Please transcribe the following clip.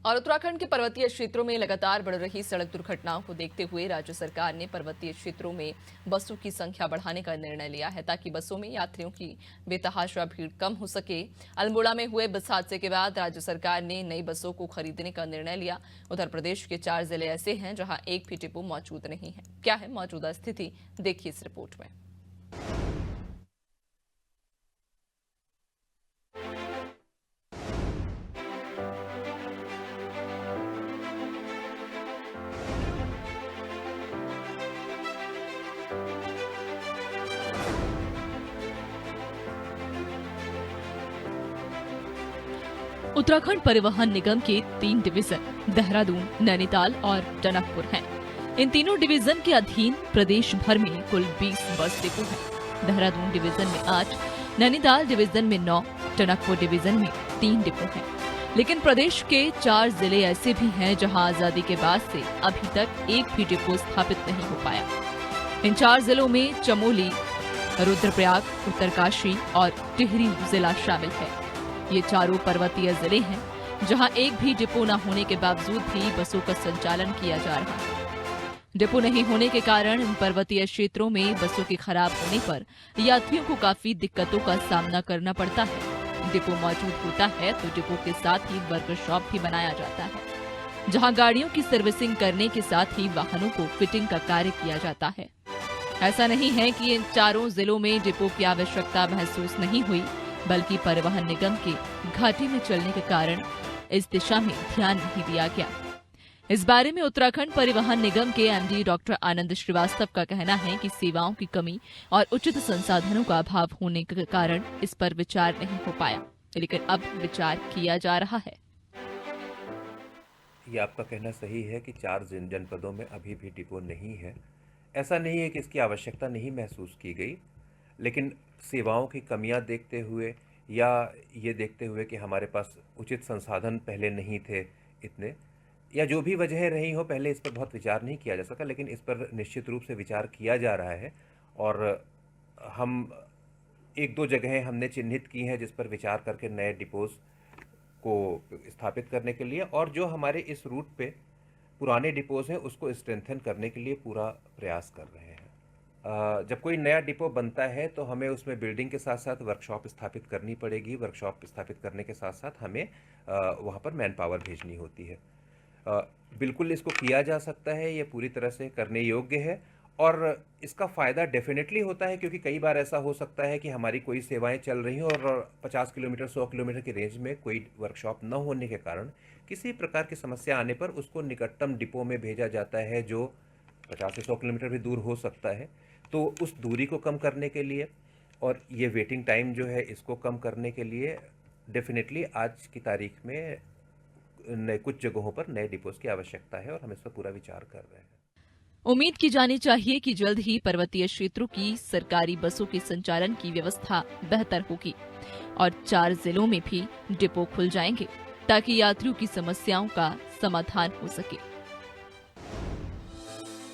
और उत्तराखंड के पर्वतीय क्षेत्रों में लगातार बढ़ रही सड़क दुर्घटनाओं को देखते हुए राज्य सरकार ने पर्वतीय क्षेत्रों में बसों की संख्या बढ़ाने का निर्णय लिया है ताकि बसों में यात्रियों की बेतहाशा भीड़ कम हो सके। अल्मोड़ा में हुए बस हादसे के बाद राज्य सरकार ने नई बसों को खरीदने का निर्णय लिया। उधर प्रदेश के 4 जिले ऐसे हैं जहां एक भी डिपो मौजूद नहीं है। क्या है मौजूदा स्थिति, देखिए इस रिपोर्ट में। उत्तराखंड परिवहन निगम के 3 डिवीजन देहरादून, नैनीताल और टनकपुर हैं। इन तीनों डिवीजन के अधीन प्रदेश भर में कुल 20 बस डिपो हैं। देहरादून डिवीजन में 8, नैनीताल डिवीजन में 9, टनकपुर डिवीजन में 3 डिपो हैं। लेकिन प्रदेश के 4 जिले ऐसे भी हैं जहां आजादी के बाद से अभी तक एक भी डिपो स्थापित नहीं हो पाया। इन 4 जिलों में चमोली, रुद्रप्रयाग, उत्तरकाशी और टिहरी जिला शामिल है। ये चारों पर्वतीय जिले हैं जहां एक भी डिपो न होने के बावजूद भी बसों का संचालन किया जा रहा है। डिपो नहीं होने के कारण इन पर्वतीय क्षेत्रों में बसों के खराब होने पर यात्रियों को काफी दिक्कतों का सामना करना पड़ता है। डिपो मौजूद होता है तो डिपो के साथ ही वर्कशॉप भी बनाया जाता है जहां गाड़ियों की सर्विसिंग करने के साथ ही वाहनों को फिटिंग का कार्य किया जाता है। ऐसा नहीं है कि इन चारों जिलों में डिपो की आवश्यकता महसूस नहीं हुई, बल्कि परिवहन निगम के घाटे में चलने के कारण इस दिशा में ध्यान नहीं दिया गया। इस बारे में उत्तराखंड परिवहन निगम के एमडी डॉक्टर आनंद श्रीवास्तव का कहना है कि सेवाओं की कमी और उचित संसाधनों का अभाव होने के कारण इस पर विचार नहीं हो पाया, लेकिन अब विचार किया जा रहा है। ये आपका कहना सही है कि 4 जनपदों में अभी भी डिपो नहीं है। ऐसा नहीं है कि इसकी आवश्यकता नहीं महसूस की गई, लेकिन सेवाओं की कमियां देखते हुए या ये देखते हुए कि हमारे पास उचित संसाधन पहले नहीं थे इतने, या जो भी वजह रही हो, पहले इस पर बहुत विचार नहीं किया जा सका, लेकिन इस पर निश्चित रूप से विचार किया जा रहा है। और हम 1-2 जगहें हमने चिन्हित की हैं जिस पर विचार करके नए डिपोज को स्थापित करने के लिए, और जो हमारे इस रूट पे पुराने डिपोज हैं उसको स्ट्रेंथन करने के लिए पूरा प्रयास कर रहे हैं। जब कोई नया डिपो बनता है तो हमें उसमें बिल्डिंग के साथ साथ वर्कशॉप स्थापित करनी पड़ेगी। वर्कशॉप स्थापित करने के साथ साथ हमें वहाँ पर मैन पावर भेजनी होती है। बिल्कुल इसको किया जा सकता है, ये पूरी तरह से करने योग्य है और इसका फ़ायदा डेफिनेटली होता है, क्योंकि कई बार ऐसा हो सकता है कि हमारी कोई सेवाएं चल रही हों और 50 किलोमीटर 100 किलोमीटर की रेंज में कोई वर्कशॉप न होने के कारण किसी प्रकार की समस्या आने पर उसको निकटतम डिपो में भेजा जाता है जो 50 से 100 किलोमीटर भी दूर हो सकता है। तो उस दूरी को कम करने के लिए और ये वेटिंग टाइम जो है इसको कम करने के लिए डेफिनेटली आज की तारीख में नए कुछ जगहों पर नए डिपोज की आवश्यकता है और हम इस पर पूरा विचार कर रहे हैं। उम्मीद की जानी चाहिए कि जल्द ही पर्वतीय क्षेत्रों की सरकारी बसों के संचालन की व्यवस्था बेहतर होगी और 4 जिलों में भी डिपो खुल जाएंगे ताकि यात्रियों की समस्याओं का समाधान हो सके।